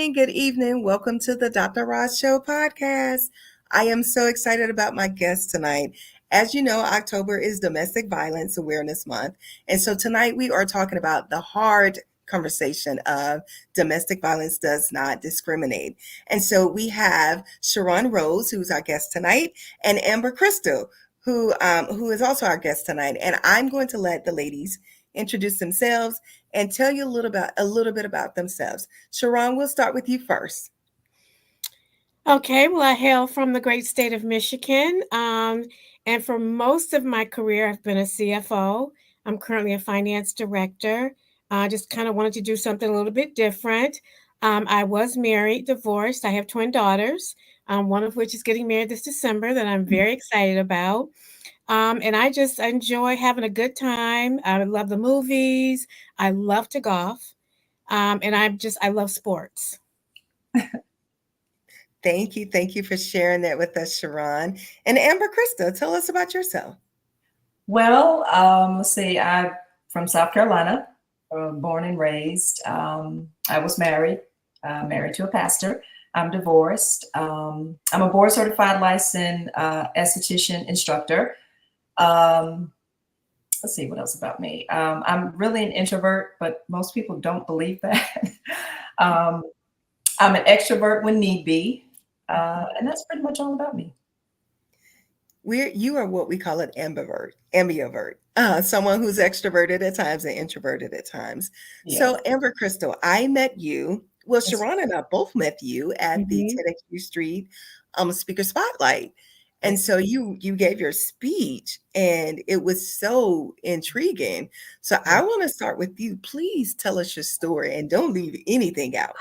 morning, good evening. Welcome to the Dr. Ross Show podcast. I am so excited about my guest tonight. As you know, October is Domestic Violence Awareness Month. And so tonight we are talking about the hard conversation of domestic violence does not discriminate. And so we have Sharon Rose, who's our guest tonight, and Amber Crystal, who is also our guest tonight. And I'm going to let the ladies introduce themselves and tell you a little bit about themselves. Sharon, we'll start with you first. Okay, well, I hail from the great state of Michigan. And for most of my career, I've been a CFO. I'm currently a finance director. I just kind of wanted to do something a little bit different. I was married, divorced. I have twin daughters, one of which is getting married this December that I'm very excited about. And I just enjoy having a good time. I love the movies. I love to golf. And I love sports. Thank you. Thank you for sharing that with us, Sharon. And Amber Crystal, tell us about yourself. Well, let's see. I'm from South Carolina, born and raised. I was married to a pastor. I'm divorced. I'm a board certified licensed esthetician instructor. Let's see what else about me. I'm really an introvert, but most people don't believe that. I'm an extrovert when need be. And that's pretty much all about me. You are what we call an ambivert, someone who's extroverted at times and introverted at times. Yeah. So Amber Crystal, I met you. Well, Sharon and I both met you at the TEDxU Street Speaker Spotlight. And so you gave your speech and it was so intriguing. So I want to start with you. Please tell us your story and don't leave anything out.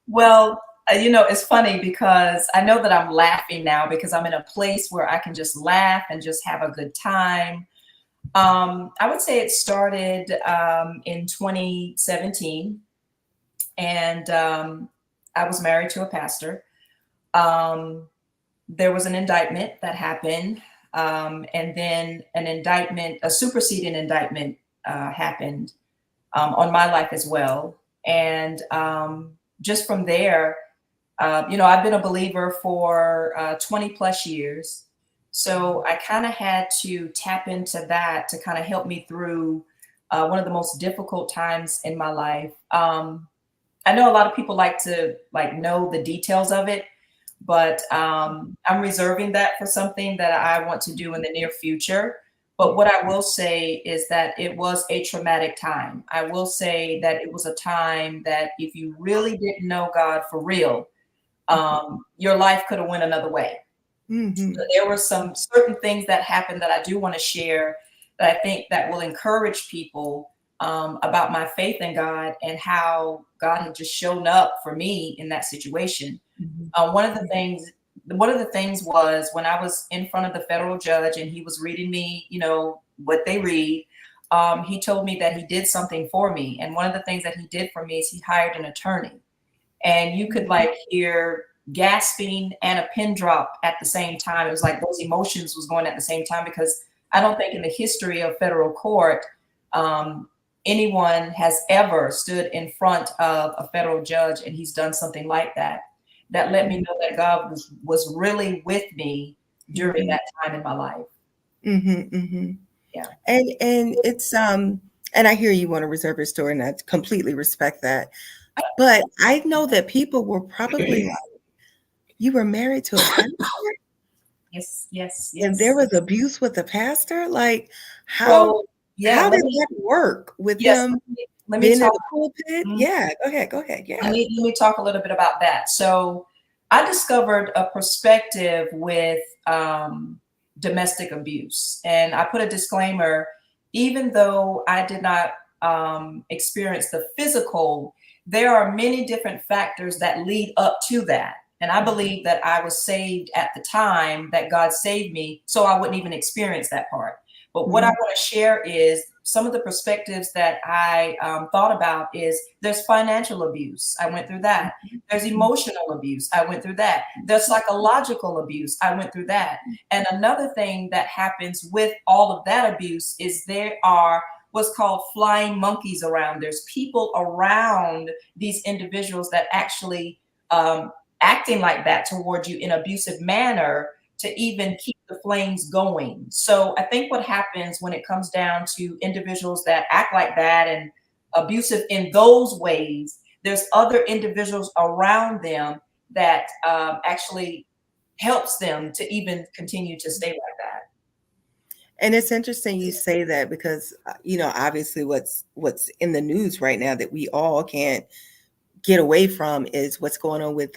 Well, it's funny because I know that I'm laughing now because I'm in a place where I can just laugh and just have a good time. I would say it started in 2017 and I was married to a pastor. There was an indictment that happened and then a superseding indictment happened on my life as well. And just from there, I've been a believer for 20 plus years. So I kind of had to tap into that to kind of help me through one of the most difficult times in my life. I know a lot of people like to know the details of it, but I'm reserving that for something that I want to do in the near future. But what I will say is that it was a traumatic time. I will say that it was a time that if you really didn't know God for real, your life could have went another way. Mm-hmm. So there were some certain things that happened that I do want to share that I think that will encourage people about my faith in God and how God had just shown up for me in that situation. Mm-hmm. One of the things was when I was in front of the federal judge and he was reading me, what they read. He told me that he did something for me. And one of the things that he did for me is he hired an attorney. And you could hear gasping and a pin drop at the same time. It was like those emotions was going at the same time, because I don't think in the history of federal court, anyone has ever stood in front of a federal judge and he's done something like that. That let me know that God was really with me during that time in my life. Mm-hmm, mm-hmm. Yeah. And it's, and I hear you want to reserve your story and I completely respect that. But I know that people were probably like, you were married to a pastor? Yes. And there was abuse with the pastor? Like, how did that work with them being in the pulpit? Mm-hmm. Yeah, go ahead. Yeah. Let me talk a little bit about that. So I discovered a perspective with domestic abuse. And I put a disclaimer, even though I did not experience the physical, there are many different factors that lead up to that. And I believe that I was saved at the time that God saved me, so I wouldn't even experience that part. But what I want to share is some of the perspectives that I thought about is there's financial abuse. I went through that. There's emotional abuse. I went through that. There's psychological abuse. I went through that. And another thing that happens with all of that abuse is there are what's called flying monkeys around. There's people around these individuals that actually acting like that towards you in an abusive manner to even keep the flames going. So I think what happens when it comes down to individuals that act like that and abusive in those ways, there's other individuals around them that actually helps them to even continue to stay like that. And it's interesting you say that because obviously what's in the news right now that we all can't get away from is what's going on with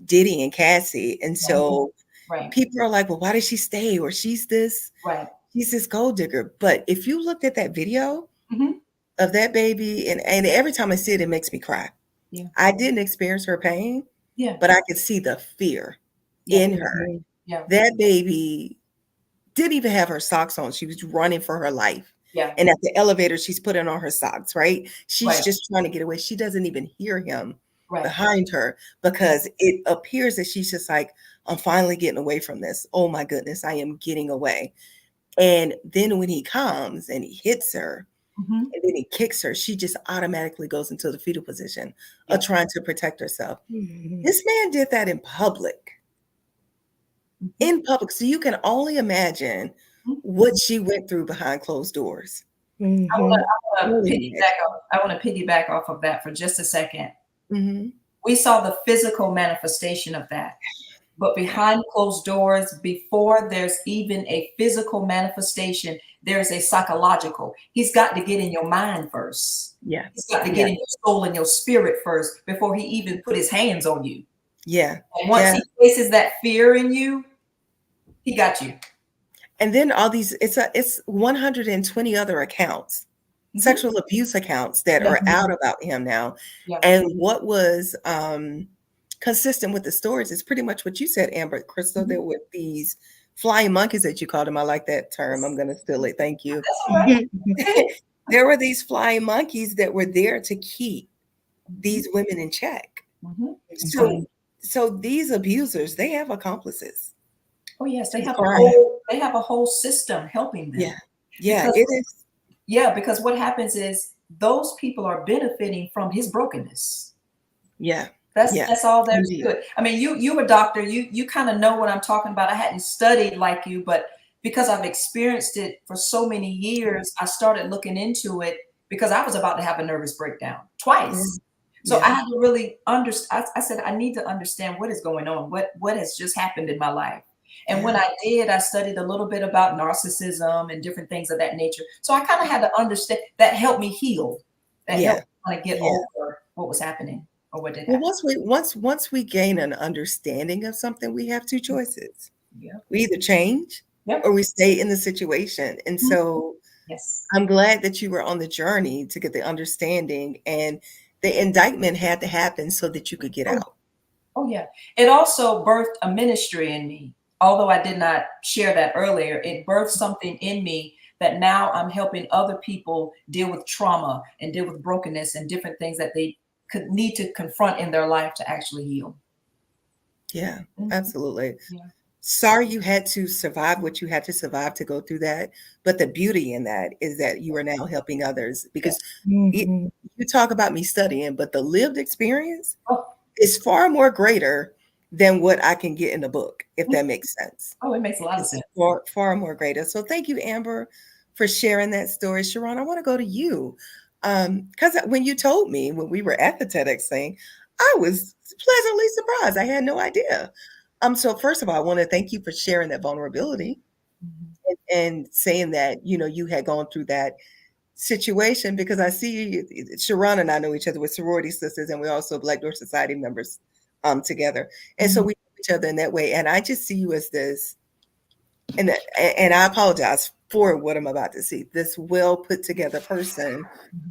Diddy and Cassie. And so Right. people are like, well, why did she stay? Or she's this gold digger. But if you looked at that video of that baby, and every time I see it, it makes me cry. Yeah. I didn't experience her pain, but I could see the fear in her. Yeah. That baby didn't even have her socks on. She was running for her life. Yeah. And at the elevator, she's putting on her socks, right? She's just trying to get away. She doesn't even hear him behind her because it appears that she's just like, I'm finally getting away from this. Oh my goodness, I am getting away. And then when he comes and he hits her and then he kicks her, she just automatically goes into the fetal position of trying to protect herself. This man did that in public. In public. So you can only imagine what she went through behind closed doors. I want to piggyback off of that for just a second. We saw the physical manifestation of that, but behind closed doors, before there's even a physical manifestation, there's a psychological. He's got to get in your mind first. Yeah. He's got to get in your soul and your spirit first before he even put his hands on you. Yeah. And once he places that fear in you, he got you. And then all these, it's 120 other accounts, sexual abuse accounts that are out about him now. And what was consistent with the stories is pretty much what you said, Amber, Crystal, there were these flying monkeys that you called them. I like that term. I'm going to steal it. Thank you. There were these flying monkeys that were there to keep these women in check. So these abusers, they have accomplices. Oh yes, they have a whole system helping them. Yeah, it is. Yeah, because what happens is those people are benefiting from his brokenness. Yeah. That's all there's to it. I mean, you a doctor, you kind of know what I'm talking about. I hadn't studied like you, but because I've experienced it for so many years, I started looking into it because I was about to have a nervous breakdown twice. So I had to really understand. I said, I need to understand what is going on, what has just happened in my life. And when I did, I studied a little bit about narcissism and different things of that nature. So I kind of had to understand. That helped me heal. That helped me kind of get over what was happening or what did happen. Once we gain an understanding of something, we have two choices. We either change or we stay in the situation. And so I'm glad that you were on the journey to get the understanding, and the indictment had to happen so that you could get out. Oh yeah. It also birthed a ministry in me. Although I did not share that earlier, it birthed something in me that now I'm helping other people deal with trauma and deal with brokenness and different things that they could need to confront in their life to actually heal. Yeah, absolutely. Sorry you had to survive what you had to survive to go through that. But the beauty in that is that you are now helping others, because you talk about me studying, but the lived experience is far more greater than what I can get in the book, if that makes sense. Oh, it makes a lot of sense. Far more greater. So thank you, Amber, for sharing that story. Sharon, I want to go to you. Because when you told me when we were at the TEDx thing, I was pleasantly surprised. I had no idea. So first of all, I want to thank you for sharing that vulnerability and saying that, you had gone through that situation, because I see Sharon and I know each other. We're sorority sisters, and we're also Black Door Society members together. And so we know each other in that way. And I just see you as this, and I apologize for what I'm about to see, this well put together person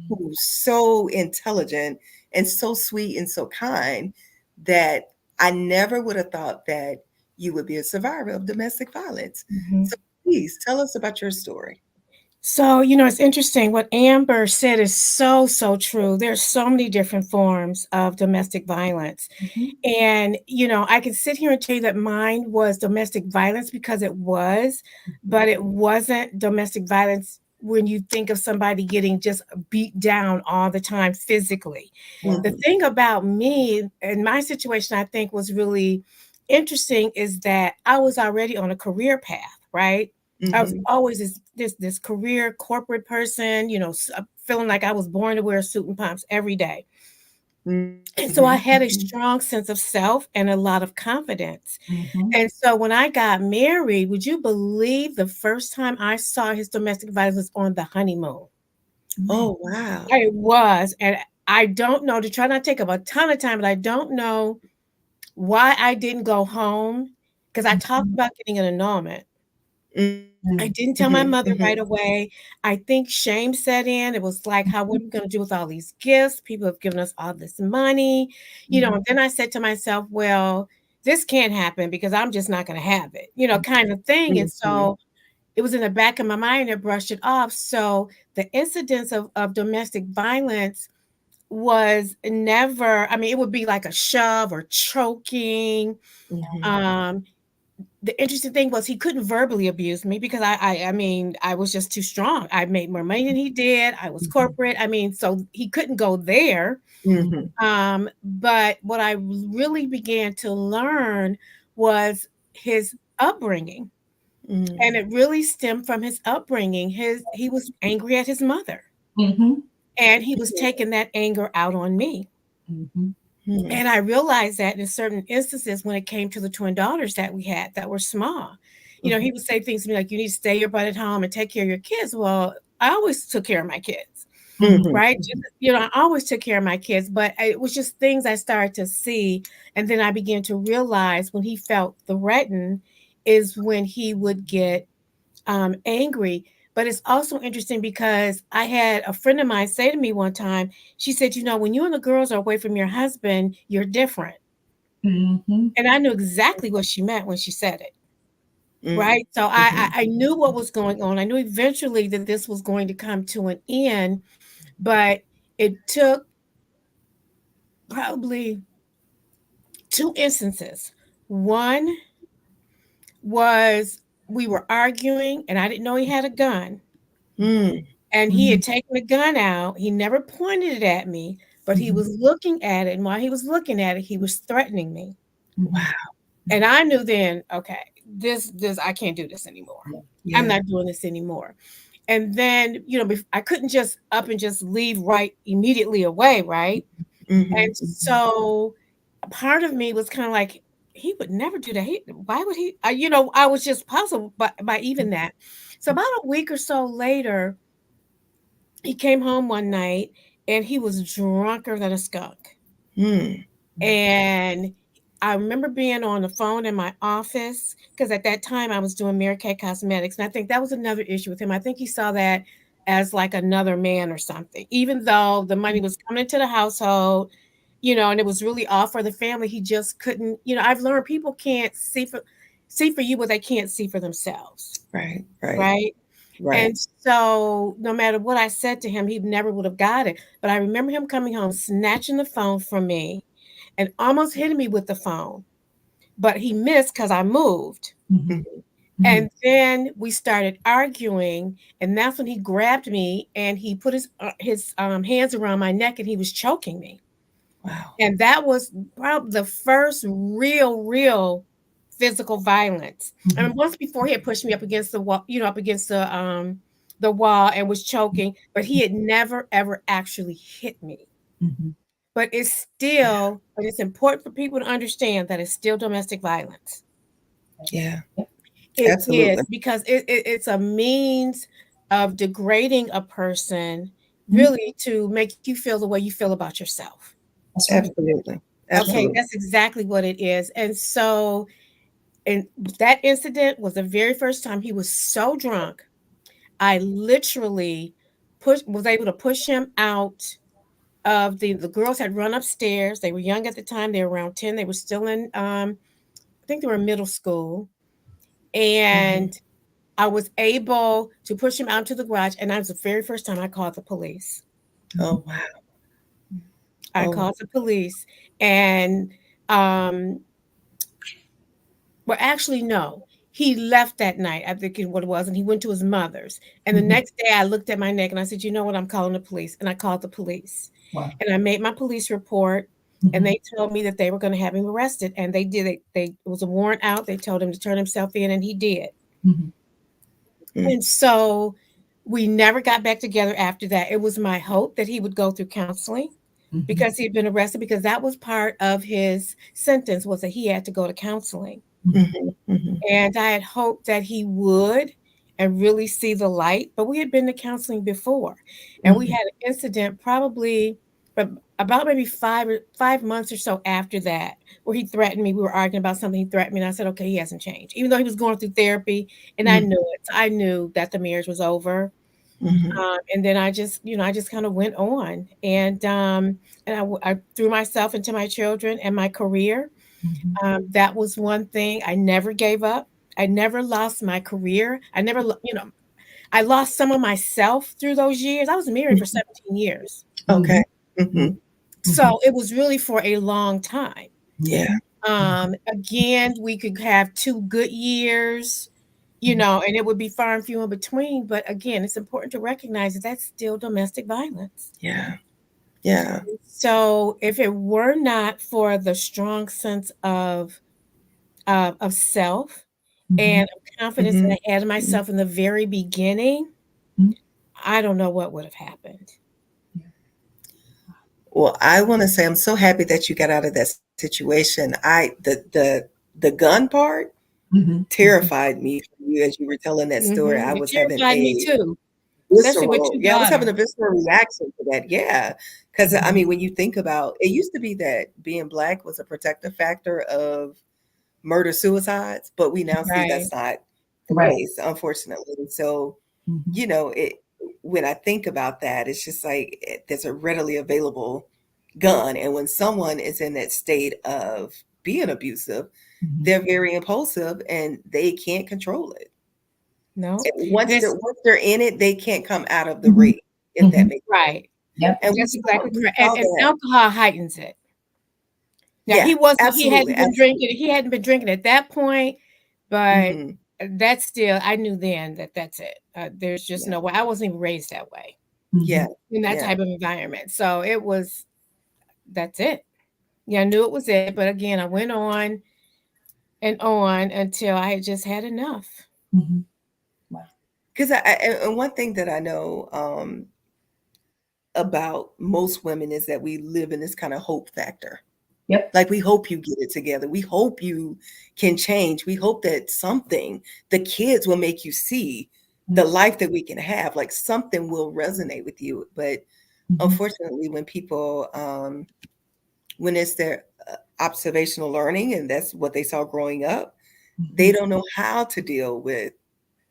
who's so intelligent and so sweet and so kind that I never would have thought that you would be a survivor of domestic violence. So please tell us about your story. So, it's interesting. What Amber said is so, so true. There's so many different forms of domestic violence. And, I can sit here and tell you that mine was domestic violence because it was, but it wasn't domestic violence when you think of somebody getting just beat down all the time physically. The Mhm. thing about me and my situation, I think, was really interesting is that I was already on a career path, right? I was Mhm. always this career corporate person, feeling like I was born to wear a suit and pumps every day. Mhm. And so I had a Mhm. strong sense of self and a lot of confidence. Mm-hmm. And so when I got married, would you believe the first time I saw his domestic violence was on the honeymoon? Oh, wow. It was. And I don't know, to try not to take up a ton of time, but I don't know why I didn't go home because I talked about getting an annulment. I Mhm. didn't tell my Mhm. mother right away. I think shame set in. It was like, how what are we going to do with all these gifts? People have given us all this money, And then I said to myself, well, this can't happen because I'm just not going to have it, kind of thing. And Mhm. so it was in the back of my mind and brushed it off. So the incidence of domestic violence was never, I mean, it would be like a shove or choking. Mhm. Um, the interesting thing was he couldn't verbally abuse me because I mean, I was just too strong. I made more money than he did. I was Mhm. corporate. I mean, so he couldn't go there. Mhm. But what I really began to learn was his upbringing. And Mhm. it really stemmed from his upbringing. He was angry at his mother, Mm-hmm. and he was taking that anger out on me. Mm-hmm. Mhm. And I realized that in certain instances when it came to the twin daughters that we had that were small, he would say things to me like, you need to stay your butt at home and take care of your kids. Well, I always took care of my kids, Mhm. right? I always took care of my kids, but it was just things I started to see. And then I began to realize when he felt threatened is when he would get angry. But it's also interesting because I had a friend of mine say to me one time, she said, when you and the girls are away from your husband, you're different. Mm-hmm. And I knew exactly what she meant when she said it. Mhm. Right. So I knew what was going on. I knew eventually that this was going to come to an end, but it took probably two instances. One was we were arguing and I didn't know he had a gun. Mhm. And he Mm-hmm. had taken the gun out. He never pointed it at me, but he Mm-hmm. was looking at it. And while he was looking at it, he was threatening me. Wow. And I knew then, okay, this I can't do this anymore. Yeah. I'm Yeah. not doing this anymore. And then, I couldn't just up and just leave right immediately away, right? And Mhm. Mhm. so part of me was kind of like, he would never do that. Why would he? I was just puzzled by even that. So about a week or so later, he came home one night and he was drunker than a skunk. Mhm. And I remember being on the phone in my office because at that time I was doing Mary Kay Cosmetics. And I think that was another issue with him. I think he saw that as like another man or something, even though the money was coming into the household, and it was really all for the family. He just couldn't, I've learned people can't see for you what they can't see for themselves. Right. Right. Right. Right. And so no matter what I said to him, he never would have got it. But I remember him coming home, snatching the phone from me and almost hitting me with the phone. But he missed because I moved. Mm-hmm. Mhm. Mm-hmm. And then we started arguing. And that's when he grabbed me and he put his hands around my neck and he was choking me. Wow. And that was probably the first real physical violence. I mean, Mm-hmm. once before he had pushed me up against the wall, up against the wall and was choking, but he had never ever actually hit me. Mm-hmm. Yeah. But it's important for people to understand that it's still domestic violence. Yeah. It Absolutely. is because it's a means of degrading a person Mm-hmm. really to make you feel the way you feel about yourself. That's right. Absolutely. Yeah. Okay, Absolutely. that's exactly what it is. And so, and that incident was the very first time he was so drunk. I literally was able to push him out of the girls had run upstairs. They were young at the time. They were around 10. They were still in I think they were in middle school. Mhm. And I was able to push him out to the garage. And that was the very first time I called the police. Mm-hmm. Oh, wow. I Oh, called the police and um well, actually, no. he left that night, I think what it was, and he went to his mother's. And the Mhm. next day I looked at my neck and I said, you know what, I'm calling the police. And I called the police. Wow. And I made my police report, and Mhm. they told me that they were going to have him arrested. And they did it. It was a warrant out. They told him to turn himself in, and he did. Mhm. Mm. And so we never got back together after that. It was my hope that he would go through counseling Mhm. because he had been arrested, because that was part of his sentence, was that he had to go to counseling. Mhm. Mhm. And I had hoped that he would and really see the light. But we had been to counseling before, and we Mhm. had an incident probably about maybe 5 months or so after that, where he threatened me. We were arguing about something. He threatened me, and I said, "Okay, he hasn't changed," even though he was going through therapy, and I Mhm. knew it. So I knew that the marriage was over. Mhm. And then I just kind of went on, and I threw myself into my children and my career. Mhm. That was one thing. I never gave up. I never lost my career. I never, I lost some of myself through those years. I was married for Mhm. 17 years. Okay. Mhm. Mhm. Mhm. So it was really for a long time. Yeah. Mhm. Again, we could have 2 good years, Mhm. and it would be far and few in between. But again, it's important to recognize that that's still domestic violence. Yeah. Yeah. So if it were not for the strong sense of self Mhm. and of confidence that Mhm. I had in Mhm. myself in the very beginning, Mhm. I don't know what would have happened. Well, I want to say I'm so happy that you got out of that situation. The gun part Mhm. Mhm. terrified me from you as you were telling that story. I It was having terrified me a too, especially with visceral, 2 yeah, I was having a daughters. visceral reaction to that. Yeah. Because I Mhm. mean, when you think about it, used to be that being Black was a protective factor of murder suicides, but we now see Right. that's not the Right. case, unfortunately. So, Mhm. it when I think about that, it's just like there's a readily available gun. And when someone is in that state of being abusive, Mhm. they're very impulsive and they can't control it. No. And And it's once they're in it, they can't come out of the Mhm. race, if that Mhm. makes sense. right. Yep. And That's exactly we correct. saw And that. alcohol heightens it. Now Yeah, he absolutely, hadn't been absolutely. drinking. He hadn't been drinking at that point, but Hmm. that's still, I knew then that that's it. There's just Yeah, no way. I wasn't even raised that way yeah, Mhm. in that yeah. type of environment. So it was, that's it. Yeah, I knew it was it. But again, I went and on until I had just had enough. Mhm. Wow. Because and one thing that I know about most women is that we live in this kind of hope factor. Yep. Like we hope you get it together. We hope you can change. We hope that something, the kids will make you see the Mhm. life that we can have. Like something will resonate with you. But Mhm. unfortunately, when people, when it's their observational learning and that's what they saw growing up, they Mhm. don't know how to deal with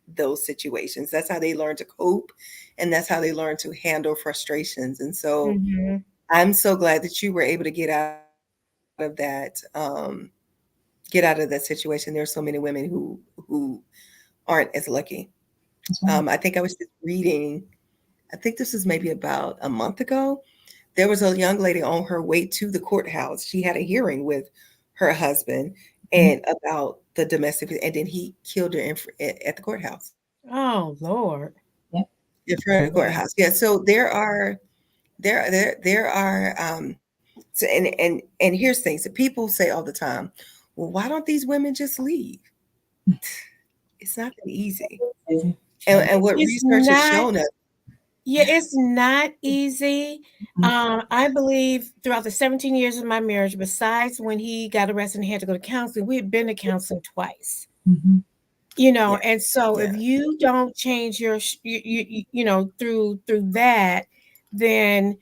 those situations. That's how they learn to cope, and that's how they learn to handle frustrations. And so Hmm. I'm so glad that you were able to get out of that situation. There are so many women who aren't as lucky. That's right. I think I was just reading. I think this is maybe about a month ago. There was a young lady on her way to the courthouse. She had a hearing with her husband Mhm. and about the domestic, and then he killed her at the courthouse, Oh Lord. Yep. in front of the Wow. courthouse. Yeah. So there are so, and here's things that people say all the time. Well, why don't these women just leave? It's not that easy. Crazy. And what It's research has not. shown us, Yeah, it's not easy. Mhm. I believe throughout the 17 years of my marriage, besides when he got arrested and he had to go to counseling, we had been to counseling twice. Mhm. yeah, And so if yeah, you don't change your, through that, then,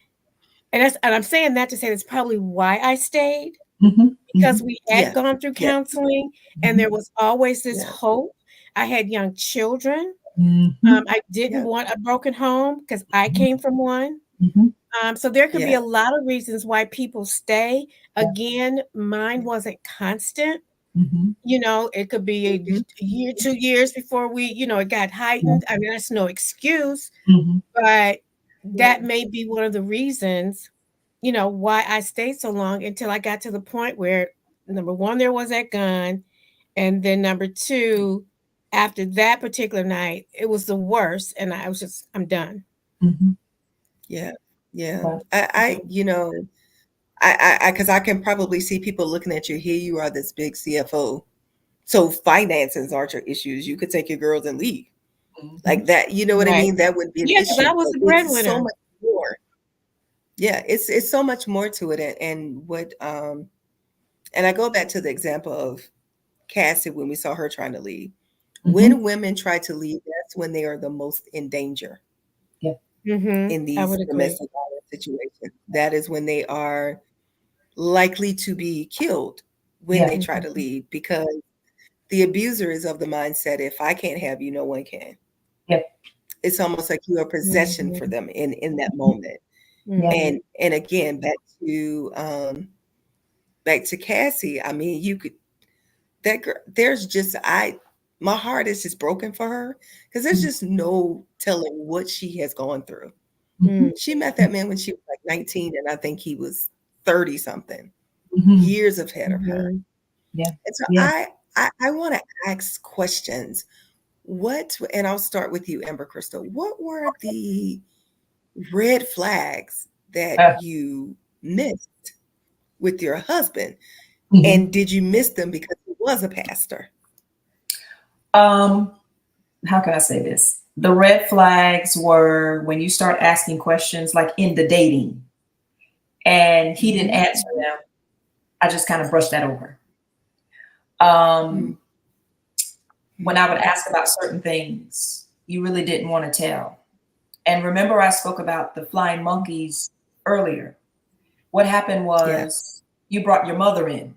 and I'm saying that to say that's probably why I stayed, Mhm. because Mhm. we had yeah, gone through yeah, counseling and Mhm. there was always this yeah, hope. I had young children. Mhm. I didn't yeah, want a broken home because I Mhm. came from one. Mhm. So there could be yeah, a lot of reasons why people stay. Yeah. Again, mine yeah. wasn't constant. Mhm. It could be Mhm, a year, mhm, 2 years before it got Yeah. heightened. I mean, that's no excuse, Mhm. but that yeah, may be one of the reasons, why I stayed so long until I got to the point where number one, there was that gun. And then number two, after that particular night, it was the worst, and I was just, I'm done. Mm-hmm. Yeah. Yeah. Right. Because I can probably see people looking at you. Here you are, this big CFO. So finances aren't your issues. You could take your girls and leave Mm-hmm. like that. You know what I Right. mean? That would be an Yeah, because issue. I was But the it's so breadwinner. much more. Yeah, it's so much more to it. And what and I go back to the example of Cassie when we saw her trying to leave. Mm-hmm. When women try to leave, that's when they are the most in danger Yeah. in I these would agree. domestic violence situations. That is when they are likely to be killed when Yeah. they try Mhm. to leave because the abuser is of the mindset if I can't have you, no one can. Yeah. It's almost like you're a possession for Mhm. them in that moment. Yeah. Mhm. And again, back to Cassie. I mean, you could that girl, there's just I my heart is just broken for her because there's just no telling what she has gone through. Mm-hmm. She met that man when she was like 19, and I think he was 30 something, Mm-hmm. years ahead of her. Mhm. Yeah. And so Yeah. I want to ask questions. And I'll start with you, Amber Crystal. What were the red flags that Uh, you missed with your husband? mhm. And did you miss them because he was a pastor? Um, how can I say this? The red flags were when you start asking questions like in the dating and he didn't Mhm. answer them. I just kind of brushed that over. Um, when I would Mhm. ask about certain things, you really didn't want to tell. And remember, I spoke about the flying monkeys earlier. What happened Yeah. was you brought your mother in.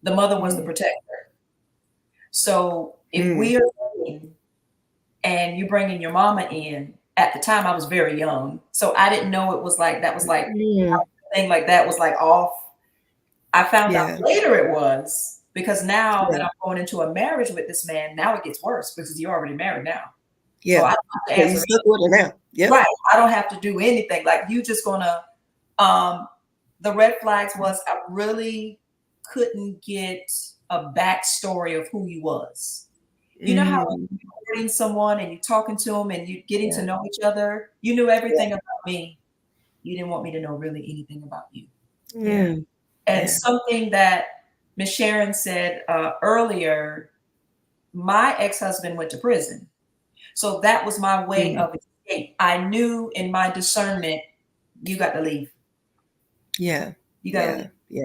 The mother was the Mm. protector. So if Mm. we are dating and you bringing your mama in, at the time I was very young, so I didn't know it was like that was like Mhm. thing like that was like off. I found out Yeah. later it was because now that Yeah. I'm going into a marriage with this man, now it gets worse because you're already married now. So Yeah. I don't have to So you answer stuck with her now. Yep. right. I don't have to do anything. Like you just gonna the red flags was I really couldn't get a backstory of who he was. You know how when Mm. you're courting someone and you're talking to them and you're getting to Yeah. know each other, you knew everything Yeah. about me. You didn't want me to know really anything about you. Yeah. Mm. And Yeah. something that Miss Sharon said earlier, my ex-husband went to prison. So that was my way Mm. of escape. I knew in my discernment, you got to leave. Yeah. You got to Yeah. leave. Yeah.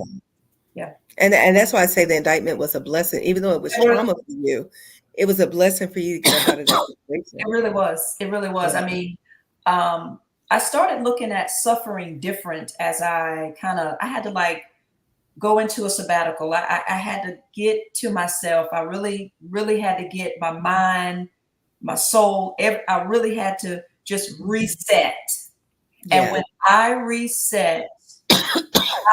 Yeah. And that's why I say the indictment was a blessing, even though it was It really, trauma for you. It was a blessing for you to get up out of that it situation. really was. It really was. Yeah. I mean, um, I started looking at suffering different as I had to like go into a sabbatical. I had to get to myself. I really, really had to get my mind, my soul. I really had to just reset. And Yeah. when I reset,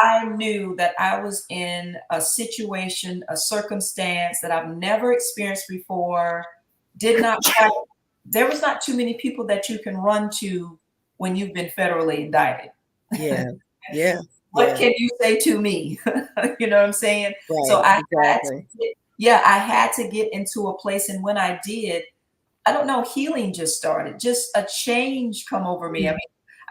I knew that I was in a situation, a circumstance that I've never experienced before. Did not quite, there was not too many people that you can run to when you've been federally indicted. Yeah. Yeah. What Yeah. can you say to me? You know what I'm saying? So Right. I had to Exactly. yeah, I had to get into a place. And when I did, I don't know, healing just started, just a change come over me. I Mm. mean,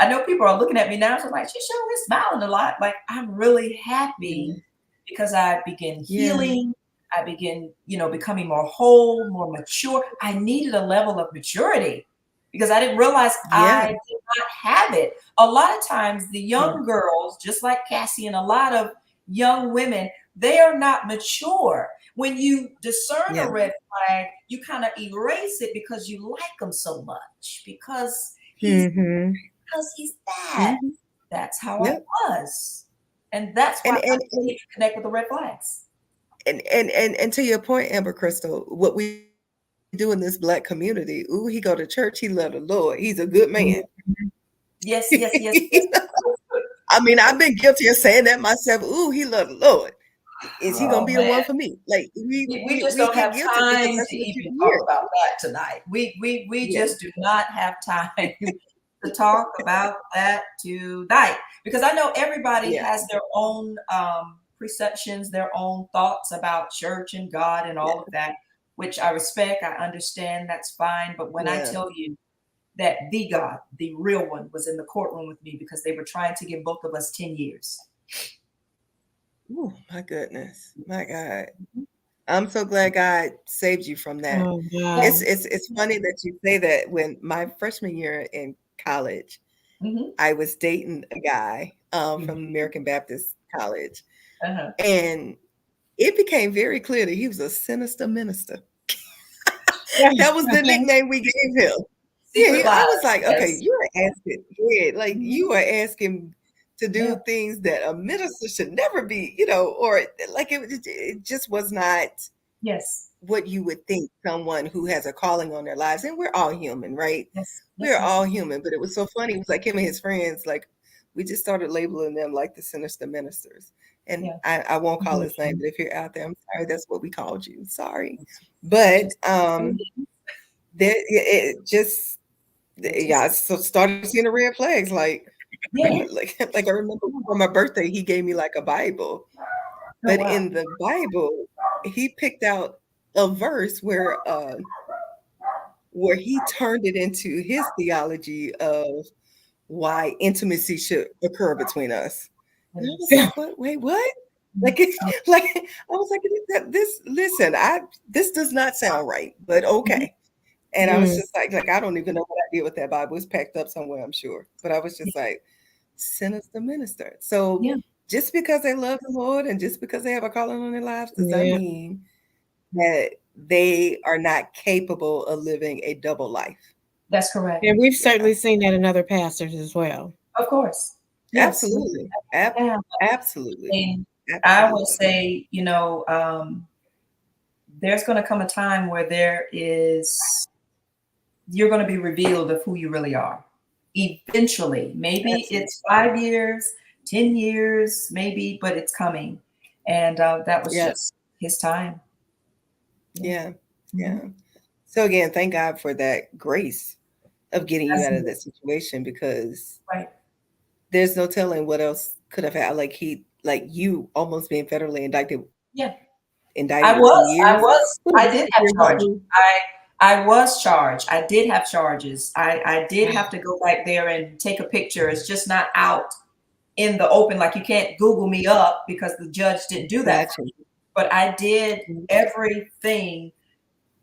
I know people are looking at me now, so like, she's sure is smiling a lot. Like, I'm really happy Yeah. because I begin Yeah. healing. I begin, becoming more whole, more mature. I needed a level of maturity because I didn't realize Yeah. I did not have it. A lot of times, the Yeah. young girls, just like Cassie and a lot of young women, they are not mature. When you discern Yeah. a red flag, you kind of erase it because you like him so much Mhm. because he's that. Mhm. That's how I Yep. was, and that's why And I and and need to connect with the red flags. and to your point, Amber Crystal, what we do in this black community, ooh, he go to church, he love the Lord. He's a good man. Mhm. Yes, yes, yes, yes. I mean, I've been guilty of saying that myself. Ooh, he love the Lord. Is he gonna Oh be the man, one for me? Like we just we don't get have guilty because time that's to what you even talk hear. about that tonight. We Yeah. just do not have time to talk about that tonight because I know everybody Yeah. has their own perceptions, their own thoughts about church and God and all Yeah. of that. which I respect, I understand, that's fine. But when I Yeah. tell you that the God, the real one, was in the courtroom with me because they were trying to give both of us 10 years. Oh, my goodness. My God. Mhm. I'm so glad God saved you from that. Oh, Yes. wow. It's funny that you say that. When my freshman year in college, Mm-hmm. I was dating a guy from Mm-hmm. American Baptist College, Uh-huh. and it became very clear that he was a sinister minister. That was the nickname we gave him. Yeah, Secret I was lives. like, okay, Yes. you are asking, yeah, like Mhm. you are asking to Yeah. do things that a minister should never be, or like it just was not Yes. what you would think someone who has a calling on their lives. And we're all human, right? Yes. Yes. We're Yes. all human. But it was so funny. It was like him and his friends, like we just started labeling them like the sinister ministers. And Yeah. I won't call his name, Mhm. but if you're out there, I'm sorry, that's what we called you. Sorry. It's But just what it is. there it just It yeah, I just started seeing the red flags. Like yeah. like I remember for my birthday, he gave me like a Bible. Oh But wow. in the Bible, he picked out a verse where he turned it into his theology of why intimacy should occur between us. And I was Goodness. like, "What? Wait, what?" Mhm. Like, like I was like, "This. Listen, this does not sound right, but Mhm. okay." And I was Mm. just like I don't even know what I did with that Bible. It's packed up somewhere, I'm sure. But I was just like, sinister minister. So Yeah. just because they love the Lord and just because they have a calling on their lives, does that Yeah. mean that they are not capable of living a double life? That's correct. And we've Yeah, certainly seen that in other pastors as well. Of course. Yes. absolutely. Yeah. Absolutely. And I would Absolutely. say, there's going to come a time where you're going to be revealed of who you really are. Eventually, maybe Absolutely. it's 5 years, 10 years, maybe, but it's coming. And that was Yeah. just his time. Yeah. Yeah. Mhm. Yeah. So again, thank God for that grace of getting you That's out of it. that situation, because Right. there's no telling what else could have happened. Like you almost being federally Yeah. indicted with 10 years. I did have charges. Whew. I was charged. I did have charges. I did have to go back there and take a picture. It's just not out in the open. Like you can't Google me up because the judge didn't do that for Gotcha. me. But I did everything.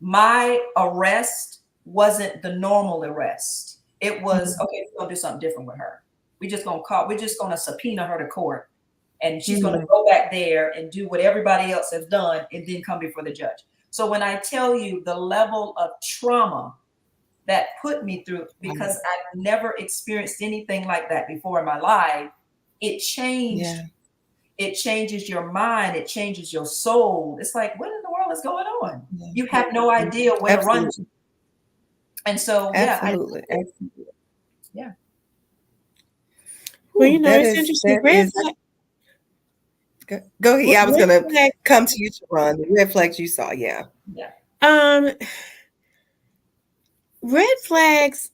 My arrest wasn't the normal arrest. It was, Mhm. okay, we're gonna do something different with her. We're just gonna subpoena her to court, and she's gonna Mhm. go back there and do what everybody else has done and then come before the judge. So when I tell you the level of trauma that put me through, because Wow. I've never experienced anything like that before in my life, it changed. Yeah. It changes your mind, it changes your soul. It's like, what in the world is going on? Yeah. You have no idea where to run to. Absolutely. And so, yeah, Absolutely. yeah, Well, Whew, it's interesting. that is go ahead. Yeah, I was Red gonna flag. come to you, to run the red flags you saw. Yeah. yeah. Um, red flags.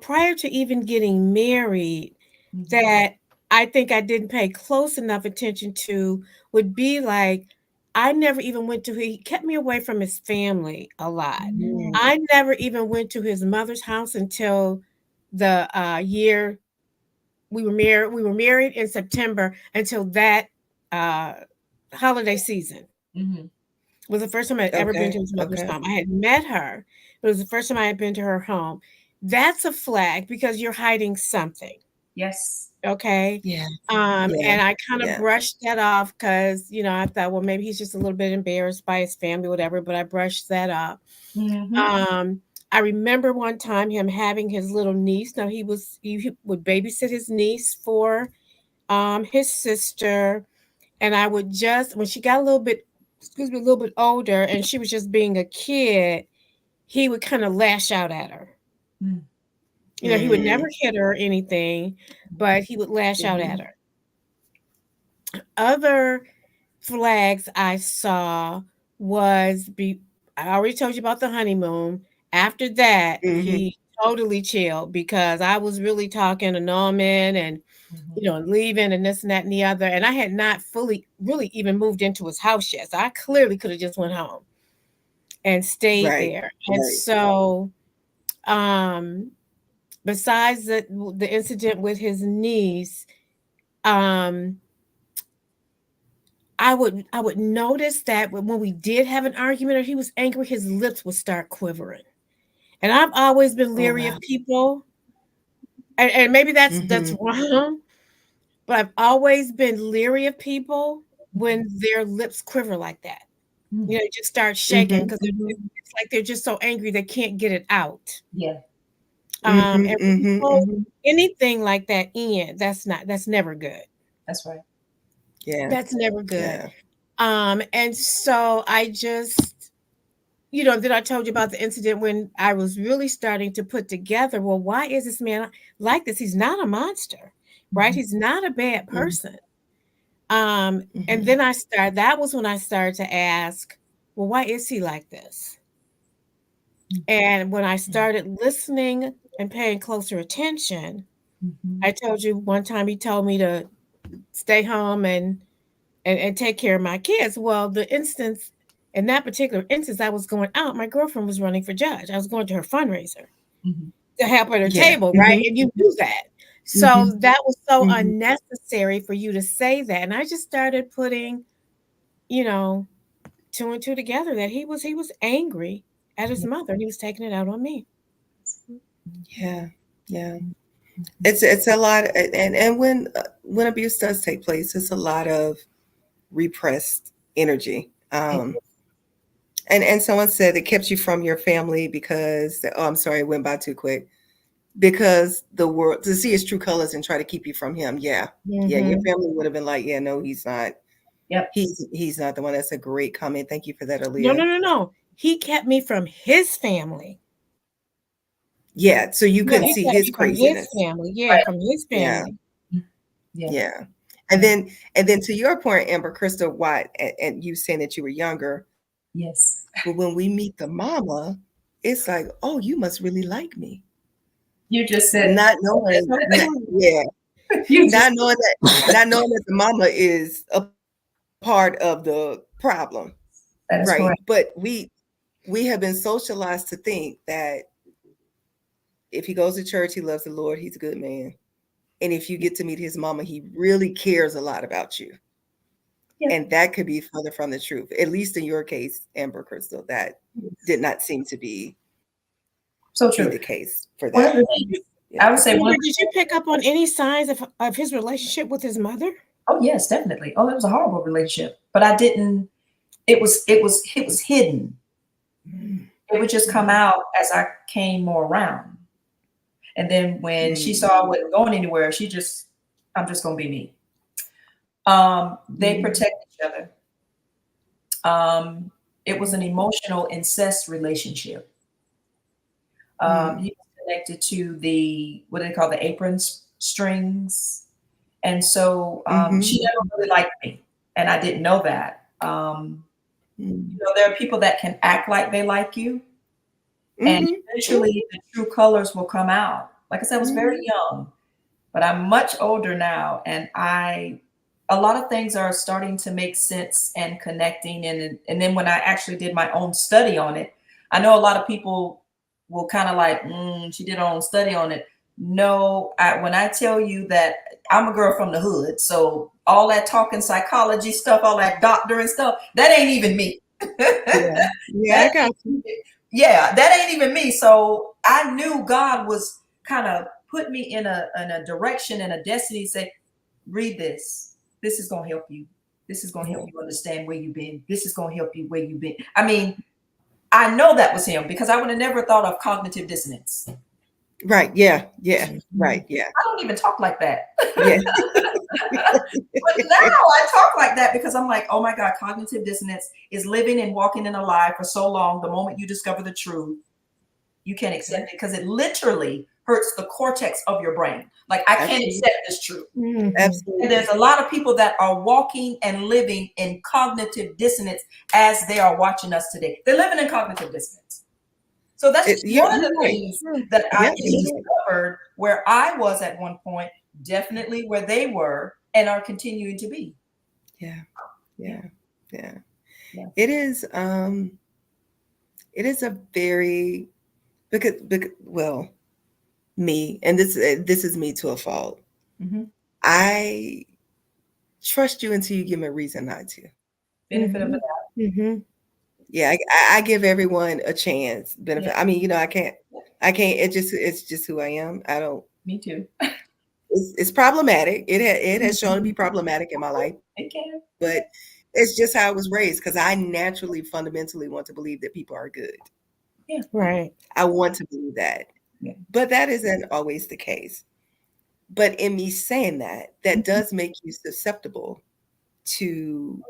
Prior to even getting married, Mhm. that I think I didn't pay close enough attention to would be like, I never even went to. He kept me away from his family a lot. Mm, I never even went to his mother's house until the year we were married. We were married in September until that uh, holiday season. Mhm. Was the first time I'd ever been to okay. his mother's Okay. home. I had met her. It was the first time I had been to her home. That's a flag because you're hiding something. Yes. Okay. Yeah. Yeah. And I kind of Yeah. brushed that off because, I thought, well, maybe he's just a little bit embarrassed by his family, whatever, but I brushed that off. Mhm. Um, I remember one time him having his little niece. Now he would babysit his niece for his sister. And I would just, when she got a little bit older and she was just being a kid, he would kind of lash out at her. Mm. He would never Mm, hit her or anything, but he would lash out at mhm. her. Other flags I saw was I already told you about the honeymoon. After that, Mhm. he totally chilled because I was really talking to Norman and Mhm. leaving and this and that and the other. And I had not fully really even moved into his house yet. So I clearly could have just went home. and stayed Right. there. And so, besides the incident with his niece, um, I would notice that when we did have an argument or he was angry, his lips would start quivering. And I've always been Oh leery wow. of people, and maybe that's Mm-hmm. wrong, but I've always been leery of people when their lips quiver like that. Mm. Just start shaking Mm-hmm. because Mm-hmm. it's like they're just so angry they can't get it out. Yeah. Mm-hmm. And when you Mm-hmm. hold Mm-hmm. anything like that in, that's never good. That's right. Yeah. That's never good. Yeah. And so I just, then I told you about the incident when I was really starting to put together, well, why is this man like this? He's not a monster, right? Mhm. He's not a bad Mm-hmm. person. And Mm-hmm. then that was when I started to ask, well, why is he like this? And when I Mhm. started listening and paying closer attention, Mhm. I told you one time he told me to stay home and take care of my kids. Well, in that particular instance, I was going out. My girlfriend was running for judge. I was going to her fundraiser Mhm. to help at her Yeah. table, right? Mm-hmm. And you knew that. Mm-hmm. So that was so Mm-hmm. unnecessary for you to say that. And I just started putting, you know, two and two together that he was angry at his Yeah. mother. He was taking it out on me. Yeah. Yeah. It's a lot, and when abuse does take place, it's a lot of repressed energy. It- And someone said it kept you from your family because, oh, I'm sorry, it went by too quick. Because the world to see his true colors and try to keep you from him. Yeah. Yeah. Your Hmm. family would have been like, yeah, no, he's not. Yep. He's not the one. That's a great comment. Thank you for that, No, no, Aaliyah. no, no. He kept me from his family. Yeah. So you Yeah, couldn't he see kept his me from his craziness. family. Yeah, Right. from his Yeah. family. Yeah. Yeah. And then to your point, Amber Crystal, why and you saying that you were younger, Yes. but when we meet the mama, it's like, oh, you must really like me. You just said. Not knowing, So true. yeah, You just. not knowing that the mama is a part of the problem, That is right? correct. But we have been socialized to think that if he goes to church, he loves the Lord, he's a good man. And if you get to meet his mama, he really cares a lot about you. Yeah. And that could be further from the truth. At least in your case, Amber Crystal, that did not seem to So be true. the case for One that. of the Did things you, I Yeah. would say, Amber, did you pick up on any signs of his relationship with his mother? oh yes, definitely. Oh, it was a horrible relationship, but I didn't. It was hidden. Mm, It would just come out as I came more around. And then when she mm, saw I wasn't going anywhere, I'm just gonna be me. They mm, protect each other. Um, it was an emotional incest relationship. mm, He was connected to the what do they call the strings, and so mhm, she never really liked me, and I didn't know that. mm, There are people that can act like they like you, and mhm, eventually the true colors will come out. Like I said, I was very mhm. young, but I'm much older now, and a lot of things are starting to make sense and connecting. And then when I actually did my own study on it, I know a lot of people will kind of like, she did her own study on it. No, when I tell you that I'm a girl from the hood, so all that talking psychology stuff, all that doctor and stuff, that ain't even me. Yeah. Yeah, I That got you. yeah, that ain't even me. So I knew God was kind of put me in a direction and a destiny. Say, read this. This is gonna help you. This is gonna help Yeah. you understand where you've been. This is gonna help you where you've been. I mean, I know that was him because I would have never thought of cognitive dissonance. Right. Yeah. Yeah. I Right. Yeah. don't even talk like that. Yeah. But now I talk like that because I'm like, oh my God, cognitive dissonance is living and walking in a lie for so long. The moment you discover the truth, you can't accept it because it literally hurts the cortex of your brain. Like, I can't Absolutely. accept this truth. Mhm. And Absolutely. there's a lot of people that are walking and living in cognitive dissonance as they are watching us today. They're living in cognitive dissonance. So that's just You're one of the right. things True. that I Yeah. You're right. discovered where I was at one point, definitely where they were and are continuing to be. Yeah. Yeah. Yeah. Yeah. Yeah. It is. it is a very because well, me, and this is me to a fault. Mm-hmm. I trust you until you give me a reason not to. Benefit of the Mhm. doubt. Mhm. Yeah, I give everyone a chance. Benefit. Yeah. I mean, I can't. It's just who I am. I don't. Me too. It's problematic. It has shown to be Mhm. problematic in my life, It can. but it's just how I was raised because I naturally, fundamentally want to believe that people are good. Yeah. Right. I want to believe that, Yeah. but that isn't always the case. But in me saying that, that Mhm. does make you susceptible to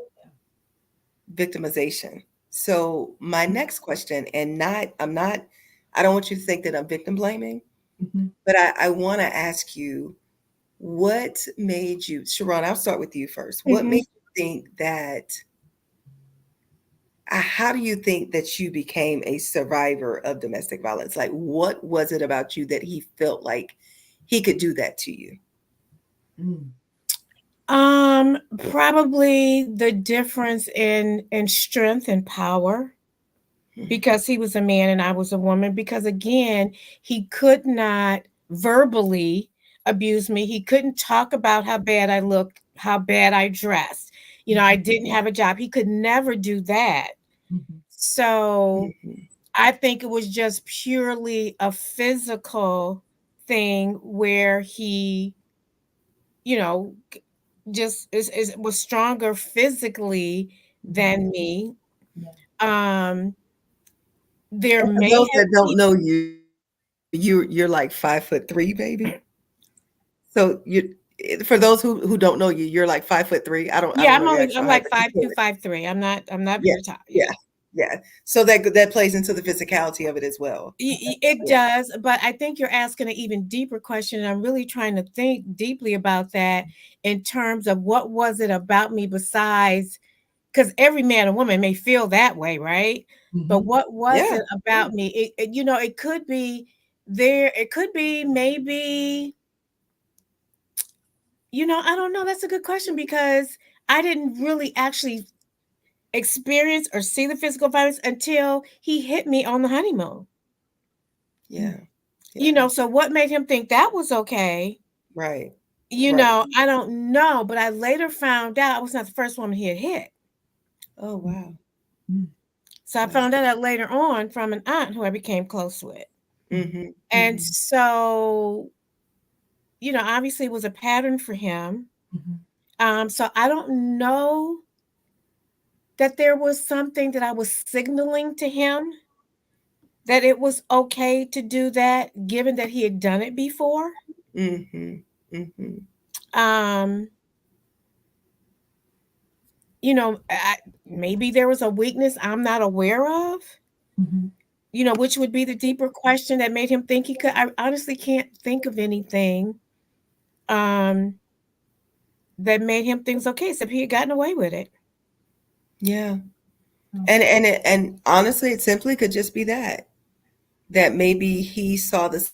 victimization. So my next question, and I don't want you to think that I'm victim blaming, Mhm. but I want to ask you, what made you, Sharon, I'll start with you first. What Mhm. made you think that, how do you think that you became a survivor of domestic violence? Like, what was it about you that he felt like he could do that to you? Mm. Probably the difference in strength and power, Mhm. because he was a man and I was a woman, because again, he could not verbally abuse me. He couldn't talk about how bad I looked, how bad I dressed. I Mhm. didn't have a job. He could never do that. Mhm. So Mhm. I think it was just purely a physical thing where he, you know, just was stronger physically Mhm. than me. Yeah. Um, there And for may those have that don't been, know you, you're like 5'3", baby. So for those who don't know you, you're like 5'3". I yeah, don't know your I'm actual height, like but you're 5'2", short. 5'3". I'm not Yeah, very tall. Yeah. yeah, yeah. So that plays into the physicality of it as well. It Yeah. does, but I think you're asking an even deeper question, and I'm really trying to think deeply about that in terms of what was it about me besides, because every man and woman may feel that way, right? But Mhm. what was Yeah. it about me? It could be there. It could be maybe, I don't know. That's a good question because I didn't really actually experience or see the physical violence until he hit me on the honeymoon. Yeah. Mm. Yeah. So what made him think that was okay? Right. Right. I don't know, but I later found out I was not the first woman he had hit. Oh, wow. Mm. So I Wow. found that out later on from an aunt who I became close with. Mm. Mhm. And Mhm. so, obviously it was a pattern for him. Mhm. So I don't know that there was something that I was signaling to him that it was okay to do that, given that he had done it before. Mhm. Mhm. Um, maybe there was a weakness I'm not aware of, Mhm. which would be the deeper question that made him think he could. I honestly can't think of anything um, that made him think it's okay, except he had gotten away with it. Yeah. Oh. And honestly, it simply could just be that maybe he saw the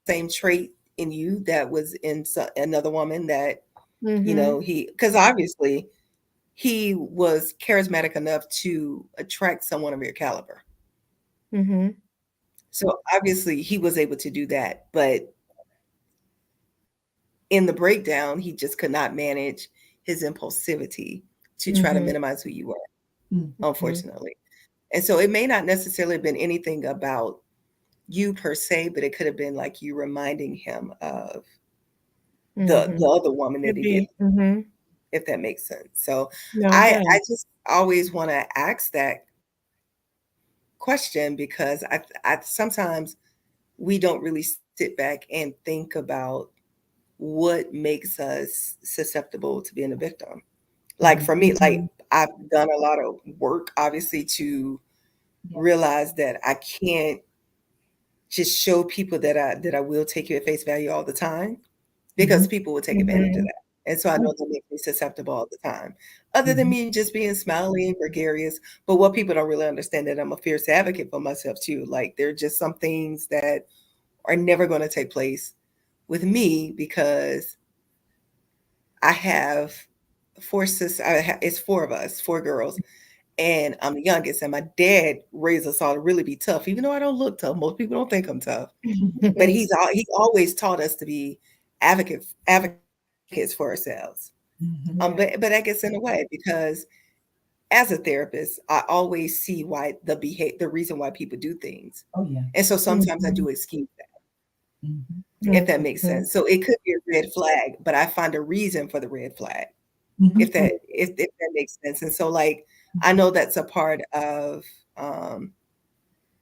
same trait in you that was in another woman that Mhm. because obviously he was charismatic enough to attract someone of your caliber. Mhm. So obviously he was able to do that, but in the breakdown, he just could not manage his impulsivity to try to Mhm. minimize who you were, Mm. Mhm. unfortunately. And so it may not necessarily have been anything about you per se, but it could have been like you reminding him of the Mhm. other woman that Could he did, be. Mhm. if that makes sense. So No, it I does. just always want to ask that question because I sometimes we don't really sit back and think about what makes us susceptible to being a victim. Like Mhm. for me, like I've done a lot of work obviously to Yeah. realize that I can't just show people that I will take you at face value all the time because Mhm. people will take advantage of Mhm. that. And so I Yeah. know that makes me susceptible all the time. Other than Mhm. me just being smiley and gregarious, but what people don't really understand that I'm a fierce advocate for myself too. Like there are just some things that are never going to take place with me because I have four sisters. It's four of us, four girls, and I'm the youngest, and my dad raised us all to really be tough, even though I don't look tough. Most people don't think I'm tough, but he always taught us to be advocates for ourselves. Mhm. But I guess in a way, because as a therapist, I always see why the reason why people do things, Oh yeah. and so sometimes I Mhm. do excuse that, Mhm. if that makes Mhm. sense. So it could be a red flag, but I find a reason for the red flag, Mhm. if that makes sense. And so, like, I know that's a part of um,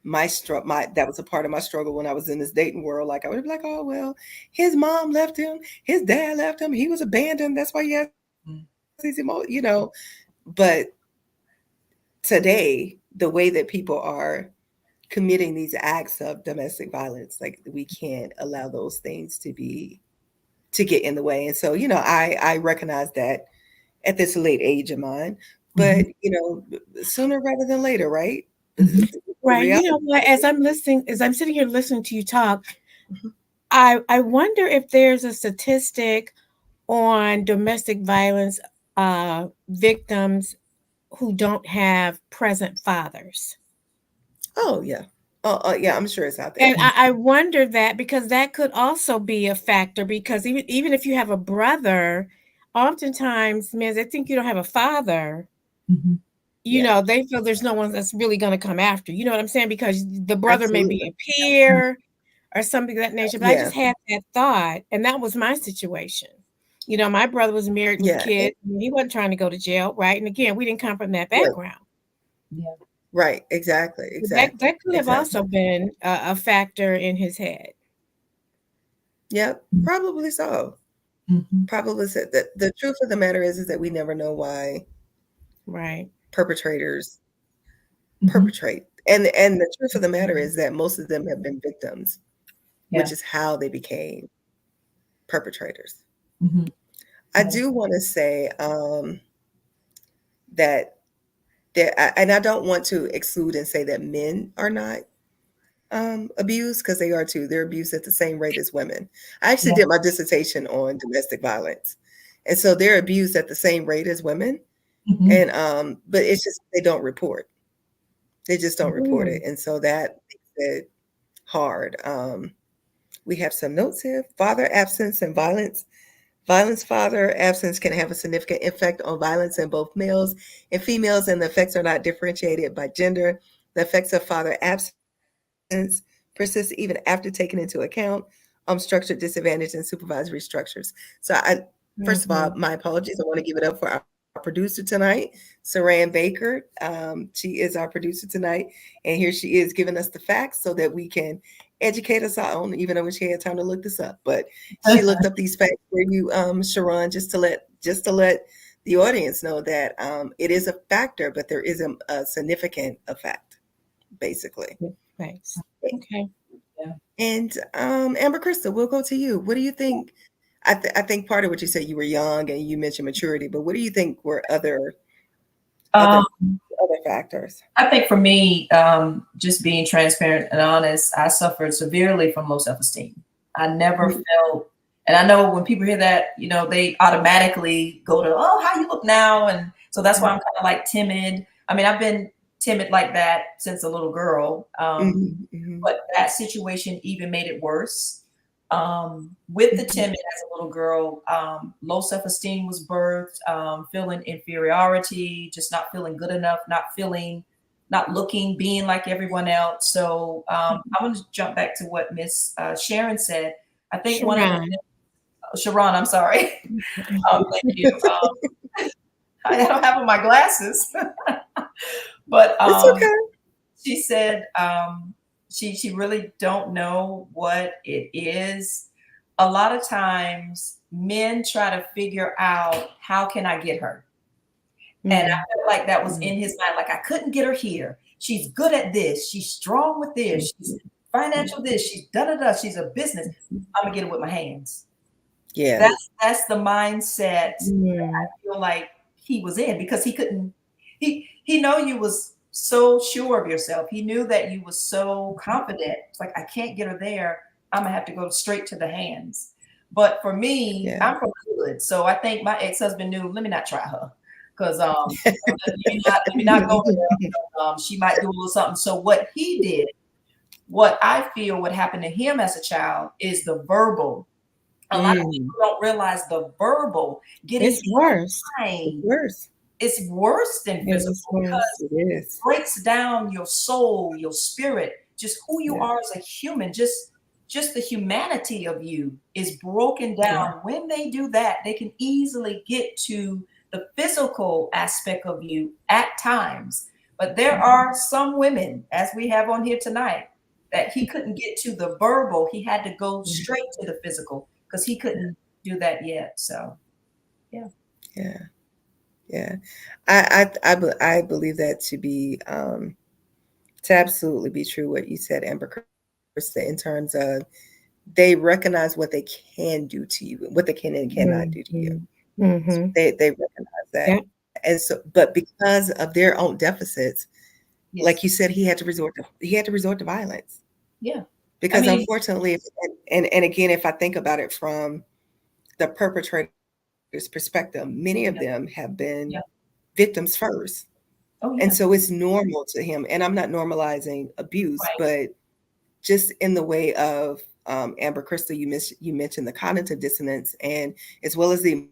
my that was a part of my struggle when I was in this dating world. Like, I would be like, oh well, his mom left him, his dad left him, he was abandoned. That's why he has these But today, the way that people are committing these acts of domestic violence, like, we can't allow those things to get in the way. And so, I recognize that at this late age of mine, but Mhm. sooner rather than later, right? Mhm. The Right. You reality. know what? As I'm sitting here listening to you talk, Mhm. I wonder if there's a statistic on domestic violence victims who don't have present fathers. Oh yeah. Yeah, I'm sure it's out And there. I wonder that because that could also be a factor because even if you have a brother, oftentimes men they think you don't have a father, Mhm. Yeah, they feel there's no one that's really going to come after. You know what I'm saying? Because the brother may be absolutely. a peer or something of that nature. But I Yeah, just had that thought, and that was my situation. My brother was married with yeah, kids. And he wasn't trying to go to jail, right? And again, we didn't come from that right, background. Yeah. right. Exactly, So that exactly, could have exactly. also been a factor in his head. Yep, probably so. Mhm. Probably so. The truth of the matter is that we never know why Right. perpetrators Mhm. perpetrate. And the truth of the matter is that most of them have been victims, which Yeah. is how they became perpetrators. Mhm. I Yeah. do want to say that and I don't want to exclude and say that men are not abused, because they are too. They're abused at the same rate as women. I actually Yeah. did my dissertation on domestic violence, and so they're abused at the same rate as women. Mhm. And but it's just they don't report. They just don't report Mm. it, and so that makes it hard. We have some notes here. Father absence and violence. Violence father absence can have a significant effect on violence in both males and females, and the effects are not differentiated by gender. The effects of father absence persist even after taking into account structured disadvantage and supervisory structures. So, first of all, Mhm. my apologies. I want to give it up for our producer tonight, Saran Baker. She is our producer tonight, and here she is giving us the facts so that we can educate us on, even though she had time to look this up. But she looked up these facts for you, Sharon, just to let the audience know that it is a factor, but there is a significant effect, basically. Thanks. Okay. Yeah. And Amber Crystal, we'll go to you. What do you think? I think part of what you said, you were young and you mentioned maturity, but what do you think were other Um, other factors? I think for me, just being transparent and honest, I suffered severely from low self-esteem. I never Mhm. felt, and I know when people hear that, they automatically go to, oh, how you look now. And so that's why I'm kind of like timid. I mean, I've been timid like that since a little girl. Mhm, mhm. But that situation even made it worse. With the timid as a little girl, low self-esteem was birthed, feeling inferiority, just not feeling good enough, not looking, being like everyone else. So I want to jump back to what Miss Sharon said. I think one of the Sharon. Sharon, I'm sorry. Thank you. I don't have on my glasses, but It's okay. she said she really don't know what it is. A lot of times men try to figure out how can I get her. And I Mm. felt like that was Mm. in his mind. Like I couldn't get her here. She's good at this. She's strong with this. She's financial this. She's da da da. She's a business. I'm gonna get it with my hands. Yeah, That's the mindset Mm. feel like he was in because he couldn't he know you was so sure of yourself. He knew that you was so confident. It's like I can't get her there. I'm gonna have to go straight to the hands. But for me, yeah, I'm from the hood. So I think my ex-husband knew, let me not try her. because let me not go there. She might do a little something. So what he did, what I feel what happened to him as a child is the verbal. A lot of Mm, people don't realize the verbal getting It's in worse. the it's mind worse. is worse than It is physical worse. because It is. breaks down your soul, your spirit, just who you Yeah. are as a human, just the humanity of you is broken Yeah. down. When they do that, they can easily get to the physical aspect of you at times. But there are some women, as we have on here tonight, that he couldn't get to the verbal. He had to go Yeah. straight to the physical because he couldn't do that yet. So, yeah. Yeah. Yeah. I believe that to absolutely be true what you said, Amber Krista, in terms of they recognize what they can do to you, what they can and cannot do to you. Mhm. Mhm. They recognize that. Yeah. And so, but because of their own deficits, like you Yes. said, he had to resort to violence. Yeah. I Because mean, unfortunately, and again, if I think about it from the perpetrator's perspective, many of them have yeah, been yeah. victims first. Oh, And yeah. so it's normal to him. And I'm not normalizing abuse, Right. but just in the way of Amber Crystal, you mentioned the cognitive dissonance and as well as the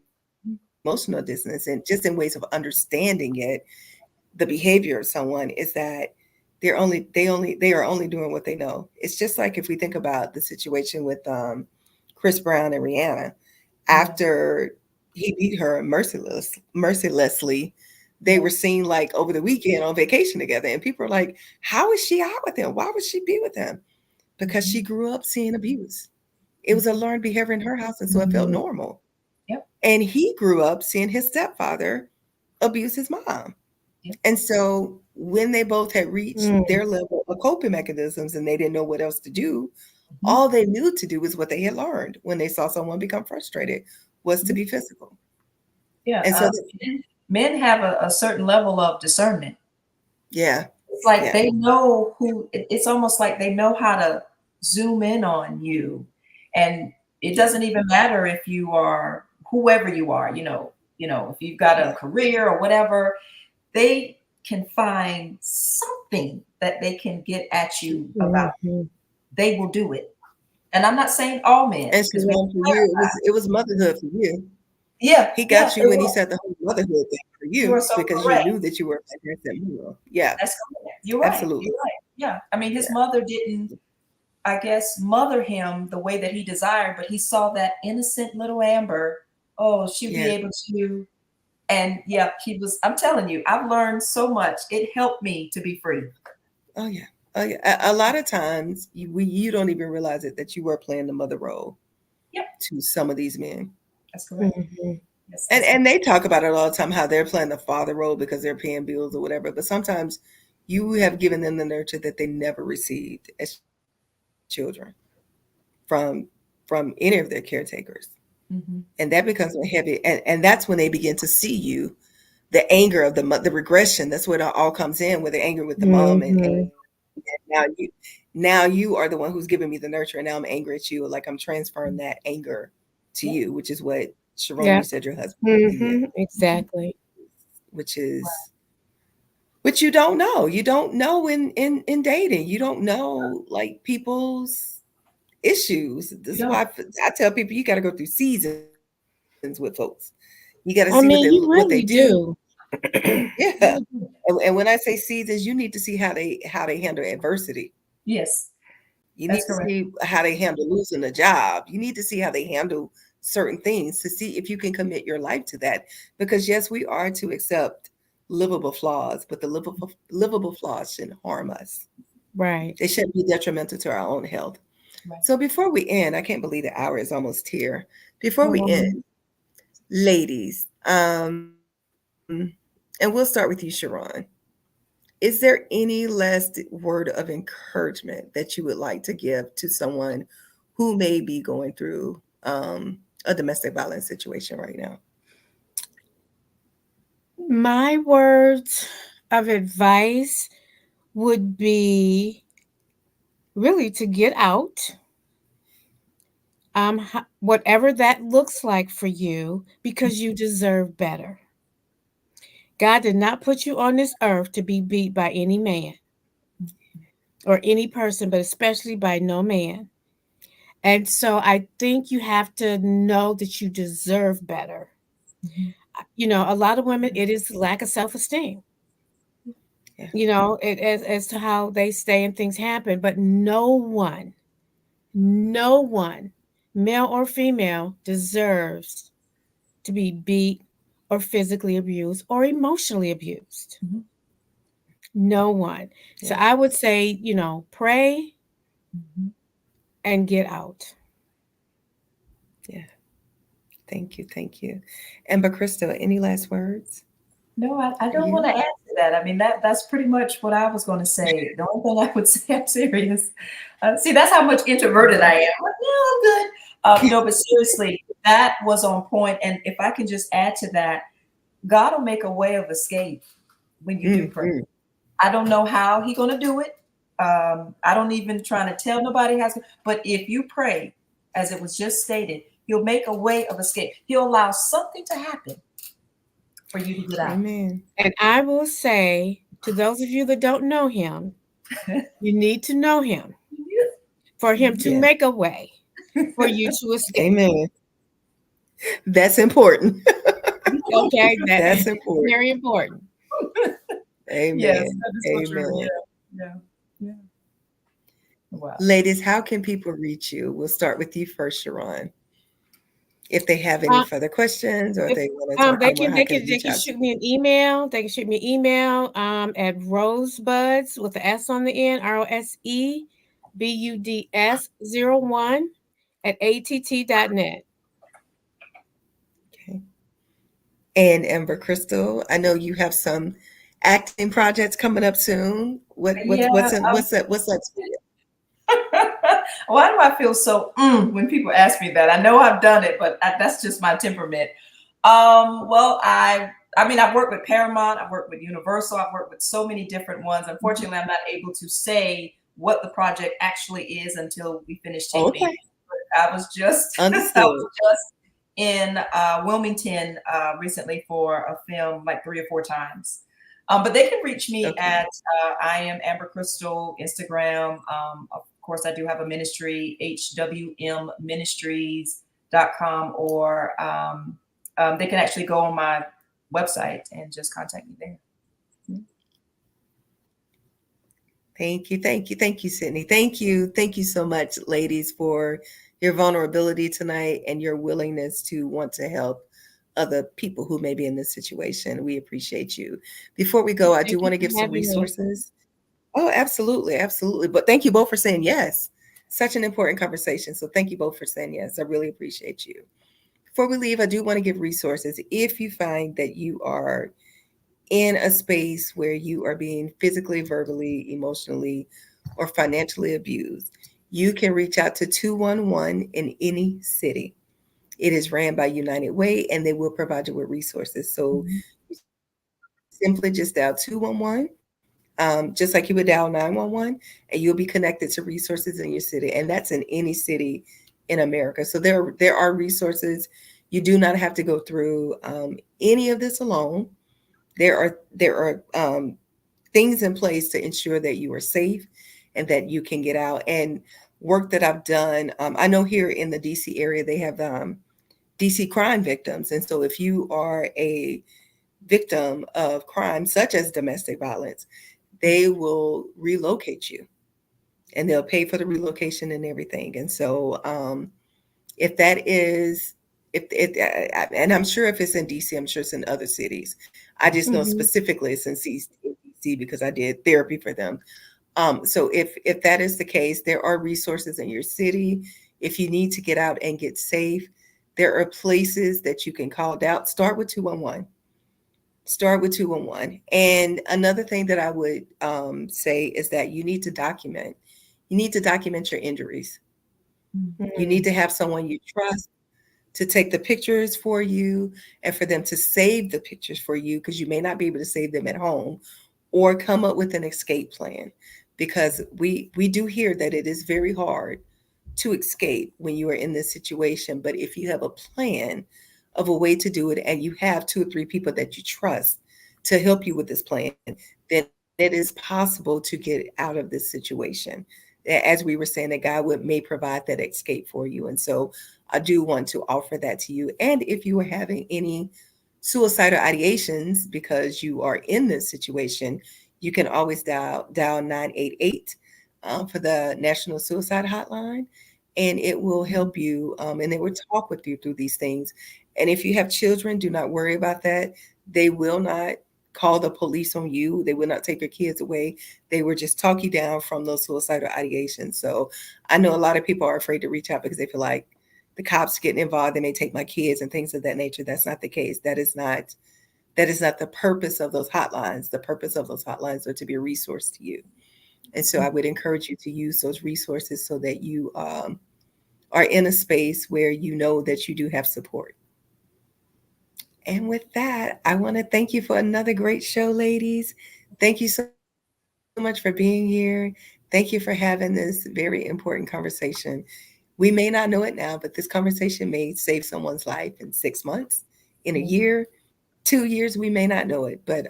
emotional dissonance, and just in ways of understanding it, the behavior of someone is that they are only doing what they know. It's just like if we think about the situation with Chris Brown and Rihanna Yeah. after he beat her mercilessly. They Yeah. were seen like over the weekend on vacation together, and people are like, "How is she out with him? Why would she be with him?" Because Mhm. she grew up seeing abuse. It was a Mhm. learned behavior in her house, and so it felt Mhm. normal. Yep. And he grew up seeing his stepfather abuse his mom. Yep. And so when they both had reached Mm. their level of coping mechanisms and they didn't know what else to do, Mhm. all they knew to do was what they had learned when they saw someone become frustrated was to Mhm. be physical. Yeah. And so, Men have a certain level of discernment. yeah, It's like yeah, they know it's almost like they know how to zoom in on you. And it doesn't even matter if you are whoever you are, if you've got a yeah. career or whatever, they can find something that they can get at you about. Mhm. They will do it. And I'm not saying all men, And because we Sharon, for you, it was motherhood for you. yeah, He yeah, got you it when he was. said the whole motherhood thing for You are you so because you correct. knew that you were against that moral. Yeah, That's correct. You're right. absolutely. You're right. Yeah. I mean, his Yeah, mother didn't, I guess, mother him the way that he desired, but he saw that innocent little Amber. Oh, she'll be yeah. able to. And yeah, he was, I'm telling you, I've learned so much. It helped me to be free. Oh yeah. Oh yeah. A lot of times you don't even realize it that you were playing the mother role Yep. to some of these men. That's correct. Mhm. Yes, And that's and they talk about it all the time how they're playing the father role because they're paying bills or whatever. But sometimes you have given them the nurture that they never received as children from from any of their caretakers. mm-hmm. And that becomes a heavy and that's when they begin to see you, the anger of the regression. That's where it all comes in with the anger with the mom and Mhm. now you are the one who's giving me the nurture and now I'm angry at you. Like I'm transferring that anger to you, Yep. which is what Sharon, you Yeah. said your husband did, Mhm. Mm-hmm. Exactly. which is which you don't know. You don't know in dating. You don't know like people's issues. This You is why don't. I tell people you got to go through seasons with folks. You got to see I mean, what you they really do. do. Yeah. You really do. And when I say seasons, you need to see how they handle adversity. Yes, You need that's to correct. see how they handle losing a job. You need to see how they handle certain things to see if you can commit your life to that. Because yes, we are to accept livable flaws, but the livable flaws shouldn't harm us. Right. They shouldn't be detrimental to our own health. Right. So before we end, I can't believe the hour is almost here. Before we Um, end, ladies, and we'll start with you, Sharon. Is there any last word of encouragement that you would like to give to someone who may be going through a domestic violence situation right now? my words of advice would be really to get out, whatever that looks like for you, because you deserve better. God did not put you on this earth to be beat by any man or any person, but especially by no man. And so I think you have to know that you deserve better. Mhm. A lot of women, it is lack of self-esteem. Yeah. As to how they stay and things happen, but no one, male or female, deserves to be beat or physically abused or emotionally abused. Mhm. No one. So Yeah. I would say, pray Mhm. and get out. Yeah. Thank you. Thank you. Amber Crystal, any last words No, I for don't want you? to add to that. I mean, that's pretty much what I was going to say. The only thing I would say, I'm serious. See, that's how much introverted I am. Like, no, I'm good. No, but seriously, that was on point. And if I can just add to that, God will make a way of escape when you do pray. Mm-hmm. I don't know how He's going to do it. I don't even trying to tell nobody how to, but if you pray, as it was just stated, He'll make a way of escape. He'll allow something to happen for you to get out. Amen. And I will say to those of you that don't know him, you need to know him for him to Yeah. make a way for you to escape. Amen. That's important. Okay, that That's important. very important. Yes, Amen. that is so true. Amen. Yeah, yeah, yeah. Wow. Ladies, how can people reach you? We'll start with you first, Sharon. If they have any Uh, further questions or if if, they want to talk they more, can how they can can they they reach can out to shoot you? me an email. They can shoot me an email at rosebuds with the S on the end, ROSEBUDS 01 at att.net. Okay. And Amber Crystal, I know you have some acting projects coming up soon. Yeah. What's that for you? Why do I feel so when people ask me that? I know I've done it, but that's just my temperament. Well, I mean, I've worked with Paramount, I've worked with Universal, I've worked with so many different ones. Unfortunately, I'm not able to say what the project actually is until we finish taping. Okay. I was just I was Understood. just in Wilmington recently for a film like 3 or 4 times. But they can reach me Okay. at I am Amber Crystal Instagram. Of course, I do have a ministry, hwmministries.com, or they can actually go on my website and just contact me there. Thank you. Thank you. Thank you, Sydney. Thank you. Thank you so much, ladies, for your vulnerability tonight and your willingness to want to help other people who may be in this situation. We appreciate you. Before we go, I do Thank you want to give for some having me. resources. Oh, absolutely. Absolutely. But thank you both for saying yes. Such an important conversation. So thank you both for saying yes. I really appreciate you. Before we leave, I do want to give resources. If you find that you are in a space where you are being physically, verbally, emotionally, or financially abused, you can reach out to 211 in any city. It is ran by United Way and they will provide you with resources. So Mhm. simply just dial 211, just like you would dial 911, and you'll be connected to resources in your city. And that's in any city in America. So there are resources. You do not have to go through any of this alone. There are things in place to ensure that you are safe and that you can get out. And work that I've done, I know here in the DC area they have DC crime victims, and so if you are a victim of crime such as domestic violence, they will relocate you and they'll pay for the relocation and everything. And so if that is if it and I'm sure if it's in DC, I'm sure it's in other cities. I just know Mhm. specifically it's in DC because I did therapy for them. So if that is the case, there are resources in your city. If you need to get out and get safe, there are places that you can call out. Start with 211. Start with 211. And another thing that I would say is that you need to document. You need to document your injuries. You need Mhm. to have someone you trust to take the pictures for you and for them to save the pictures for you because you may not be able to save them at home, or come up with an escape plan, because we do hear that it is very hard to escape when you are in this situation. But if you have a plan of a way to do it and you have 2 or 3 people that you trust to help you with this plan, then it is possible to get out of this situation. As we were saying, that God would may provide that escape for you. And so I do want to offer that to you. And if you are having any suicidal ideations because you are in this situation, you can always dial 988 for the National Suicide Hotline, and it will help you, and they will talk with you through these things. And if you have children, do not worry about that. They will not call the police on you. They will not take your kids away. They will just talk you down from those suicidal ideations. So I know a lot of people are afraid to reach out because they feel like the cops getting involved, they may take my kids and things of that nature. That's not the case. That is not the purpose of those hotlines. The purpose of those hotlines are to be a resource to you. And so I would encourage you to use those resources so that you are in a space where you know that you do have support. And with that, I want to thank you for another great show, ladies. Thank you so much for being here. Thank you for having this very important conversation. We may not know it now, but this conversation may save someone's life in 6 months, in a year, 2 years. We may not know it, but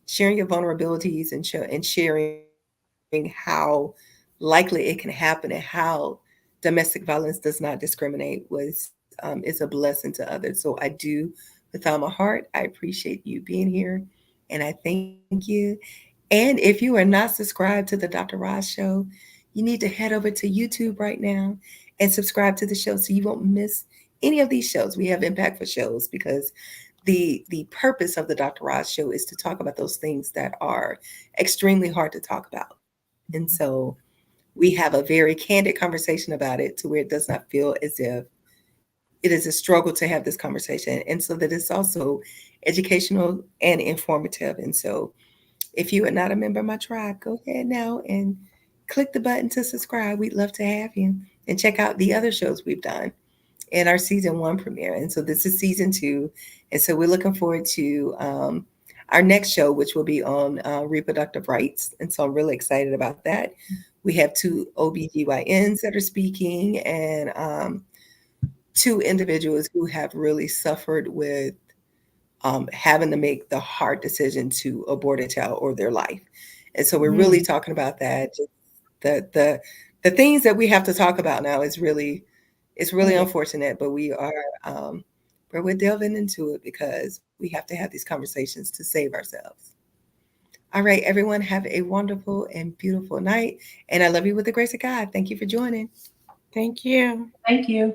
sharing your vulnerabilities and sharing how likely it can happen and how domestic violence does not discriminate is a blessing to others. So I do, with all my heart, I appreciate you being here, and I thank you. And if you are not subscribed to the Dr. Roz Show, you need to head over to YouTube right now and subscribe to the show so you won't miss any of these shows. We have impactful shows because the purpose of the Dr. Roz show is to talk about those things that are extremely hard to talk about. And so we have a very candid conversation about it to where it does not feel as if it is a struggle to have this conversation. And so that it's also educational and informative. And so if you are not a member of my tribe, go ahead now and click the button to subscribe. We'd love to have you. And check out the other shows we've done in our season 1 premiere. And so this is season 2. And so we're looking forward to our next show, which will be on reproductive rights. And so I'm really excited about that. We have 2 OBGYNs that are speaking, and 2 individuals who have really suffered with having to make the hard decision to abort a child or their life. And so we're really talking about that. Just the things that we have to talk about now is really, it's really unfortunate, but we're delving into it because we have to have these conversations to save ourselves. All right, everyone, have a wonderful and beautiful night. And I love you with the grace of God. Thank you for joining. Thank you. Thank you.